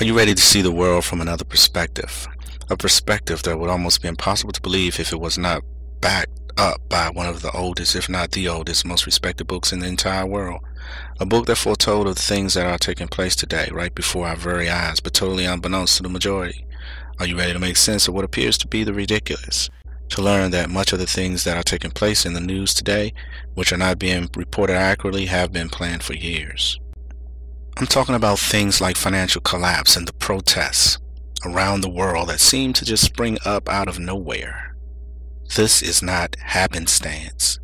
Are you ready to see the world from another perspective? A perspective that would almost be impossible to believe if it was not backed up by one of the oldest, if not the oldest, most respected books in the entire world. A book that foretold of the things that are taking place today, right before our very eyes, but totally unbeknownst to the majority. Are you ready to make sense of what appears to be the ridiculous? To learn that much of the things that are taking place in the news today, which are not being reported accurately, have been planned for years. I'm talking about things like financial collapse and the protests around the world that seem to just spring up out of nowhere. This is not happenstance.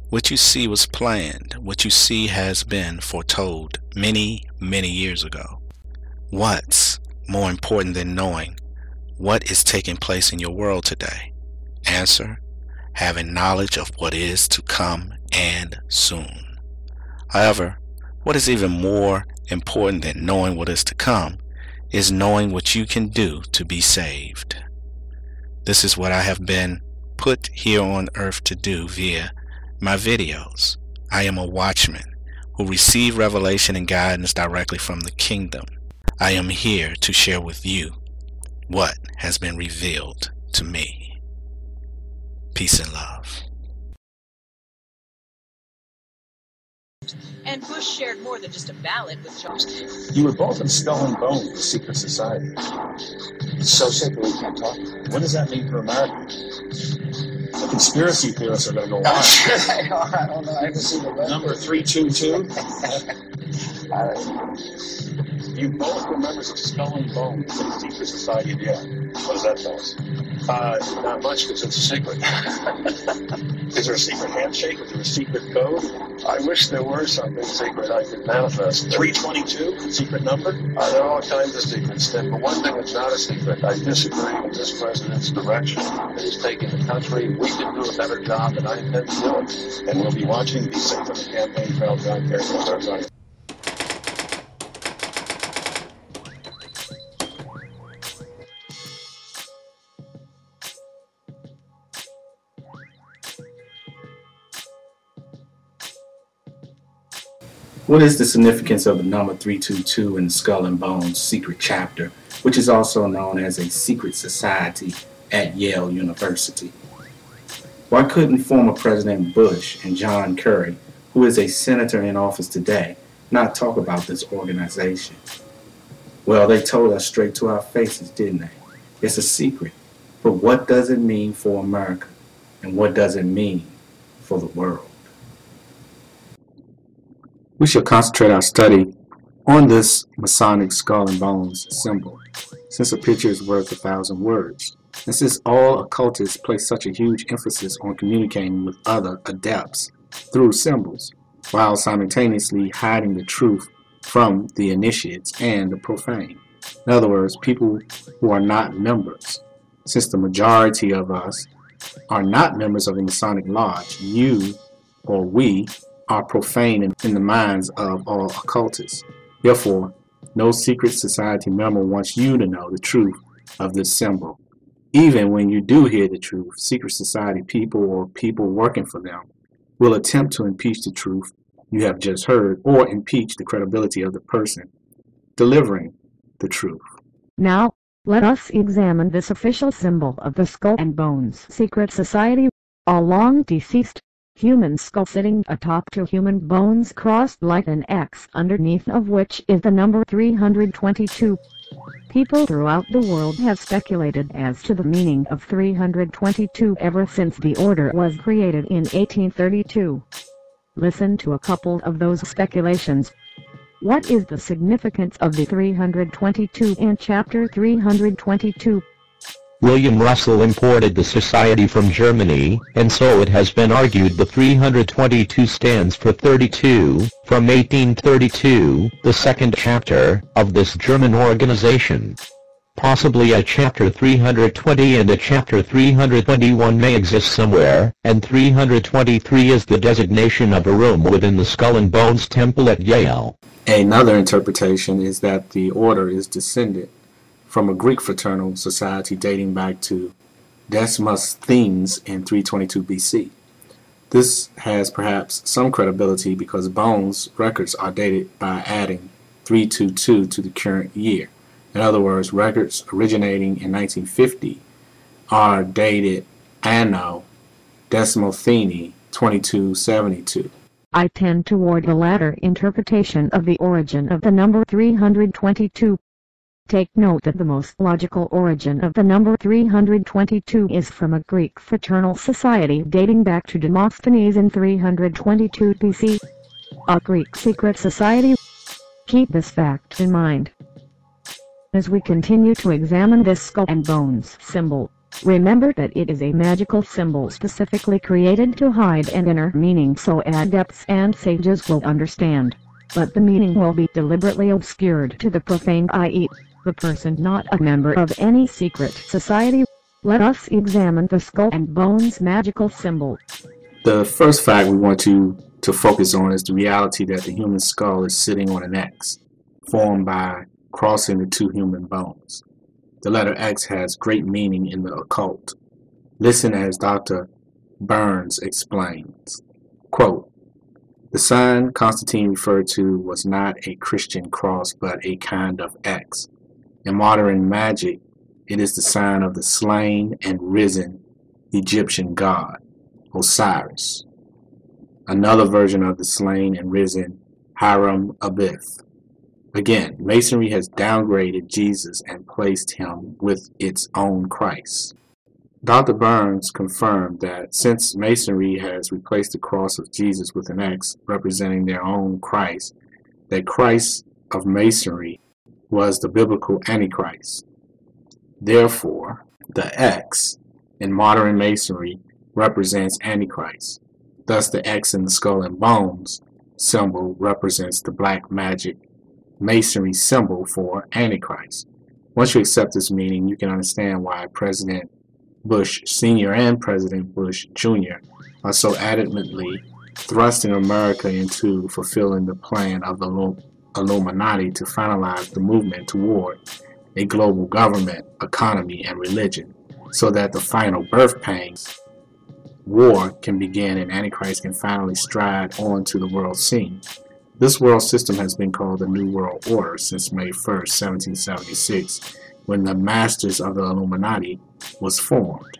What you see was planned. What you see has been foretold many, many years ago. What's more important than knowing what is taking place in your world today? Answer: having knowledge of what is to come and soon. However, what is even more important than knowing what is to come is knowing what you can do to be saved. This is what I have been put here on earth to do via my videos. I am a watchman who receive revelation and guidance directly from the kingdom. I am here to share with you what has been revealed to me. Peace and love. And Bush shared more than just a ballot with John. You were both in Skull and Bones, the secret society. It's so simple we can't talk. What does that mean for America? The conspiracy theorists are going to go on. Sure they are. I don't know. I haven't seen the Number 322. All right. You both were members of Skull and Bones, the secret society of Yale. What does that tell us? Not much, because it's a secret. Is there a secret handshake? Is there a secret code? I wish there were something secret I could manifest. 322, secret number? There are all kinds of secrets, Tim, but one thing that's not a secret, I disagree with this president's direction that he's taking the country. We can do a better job, and I intend to do it. And we'll be watching these things on the campaign trail. John Kerry will start running. What is the significance of the number 322 in the Skull and Bones secret chapter, which is also known as a secret society at Yale University? Why couldn't former President Bush and John Kerry, who is a senator in office today, not talk about this organization? Well, they told us straight to our faces, didn't they? It's a secret. But what does it mean for America? And what does it mean for the world? We shall concentrate our study on this Masonic skull and bones symbol, since a picture is worth 1,000 words, and since all occultists place such a huge emphasis on communicating with other adepts through symbols, while simultaneously hiding the truth from the initiates and the profane. In other words, people who are not members. Since the majority of us are not members of the Masonic Lodge, you or we are profane in the minds of all occultists. Therefore, no secret society member wants you to know the truth of this symbol. Even when you do hear the truth, secret society people or people working for them will attempt to impeach the truth you have just heard or impeach the credibility of the person delivering the truth. Now, let us examine this official symbol of the Skull and Bones Secret Society, a long deceased human skull sitting atop two human bones crossed like an X, underneath of which is the number 322. People throughout the world have speculated as to the meaning of 322 ever since the order was created in 1832. Listen to a couple of those speculations. What is the significance of the 322 in Chapter 322? William Russell imported the society from Germany, and so it has been argued the 322 stands for 32, from 1832, the second chapter of this German organization. Possibly a Chapter 320 and a Chapter 321 may exist somewhere, and 323 is the designation of a room within the Skull and Bones Temple at Yale. Another interpretation is that the order is descended from a Greek fraternal society dating back to Demosthenes in 322 BC. This has perhaps some credibility because Bones records are dated by adding 322 to the current year, In other words, records originating in 1950 are dated Anno Decimothini 2272. I tend toward the latter interpretation of the origin of the number 322. Take note that the most logical origin of the number 322 is from a Greek fraternal society dating back to Demosthenes in 322 BC. A Greek secret society. Keep this fact in mind as we continue to examine this skull and bones symbol. Remember that it is a magical symbol specifically created to hide an inner meaning so adepts and sages will understand. But the meaning will be deliberately obscured to the profane, i.e., the person not a member of any secret society. Let us examine the skull and bones magical symbol. The first fact we want to focus on is the reality that the human skull is sitting on an X, formed by crossing the two human bones. The letter X has great meaning in the occult. Listen as Dr. Burns explains. Quote, "The sign Constantine referred to was not a Christian cross but a kind of X. In modern magic, it is the sign of the slain and risen Egyptian god, Osiris. Another version of the slain and risen Hiram Abiff. Again, Masonry has downgraded Jesus and placed him with its own Christ." Dr. Burns confirmed that since Masonry has replaced the cross of Jesus with an X representing their own Christ, that Christ of Masonry was the biblical Antichrist. Therefore, the X in modern Masonry represents Antichrist. Thus, the X in the skull and bones symbol represents the black magic Masonry symbol for Antichrist. Once you accept this meaning, you can understand why President Bush Sr. and President Bush Jr. are so adamantly thrusting America into fulfilling the plan of the Illuminati to finalize the movement toward a global government, economy, and religion, so that the final birth pangs war can begin and Antichrist can finally stride onto the world scene. This world system has been called the New World Order since May 1st, 1776, when the Masters of the Illuminati was formed.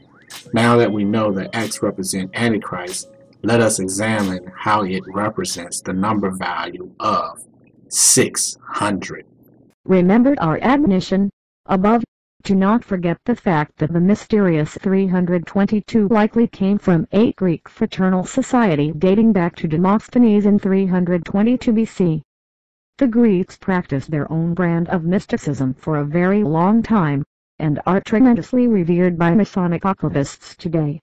Now that we know that X represents Antichrist, let us examine how it represents the number value of 600. Remember our admonition above. Do not forget the fact that the mysterious 322 likely came from a Greek fraternal society dating back to Demosthenes in 322 BC. The Greeks practiced their own brand of mysticism for a very long time, and are tremendously revered by Masonic occultists today.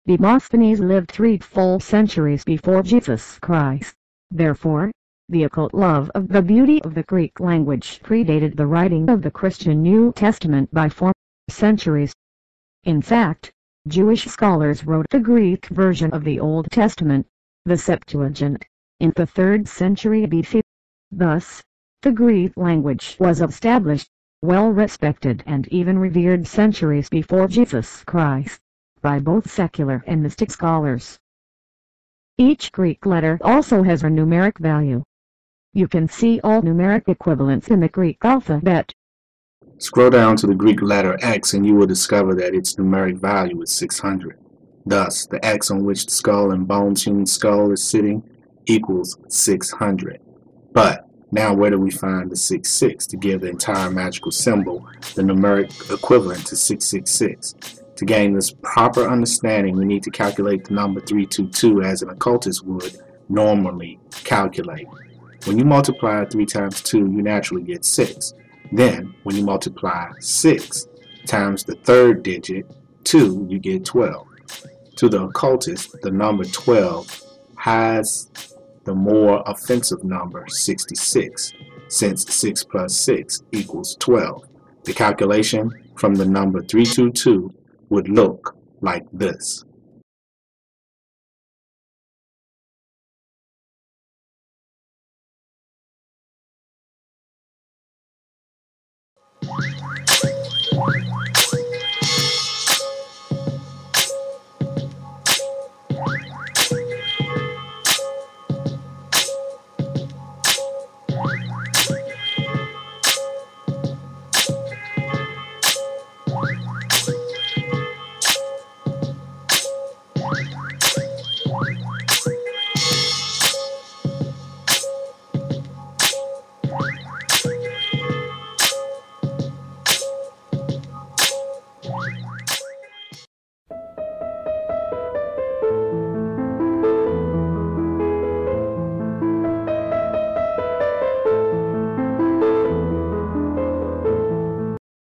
Demosthenes lived 3 full centuries before Jesus Christ. Therefore, the occult love of the beauty of the Greek language predated the writing of the Christian New Testament by 4 centuries. In fact, Jewish scholars wrote the Greek version of the Old Testament, the Septuagint, in the 3rd century BC. Thus, the Greek language was established, well respected and even revered centuries before Jesus Christ, by both secular and mystic scholars. Each Greek letter also has a numeric value. You can see all numeric equivalents in the Greek alphabet. Scroll down to the Greek letter X and you will discover that its numeric value is 600. Thus, the X on which the skull and bones human skull is sitting equals 600. But now where do we find the 66 to give the entire magical symbol the numeric equivalent to 666? To gain this proper understanding, we need to calculate the number 322 as an occultist would normally calculate. When you multiply 3 times 2, you naturally get 6. Then, when you multiply 6 times the 3rd digit, 2, you get 12. To the occultist, the number 12 has the more offensive number 66, since 6 plus 6 equals 12. The calculation from the number 322 would look like this.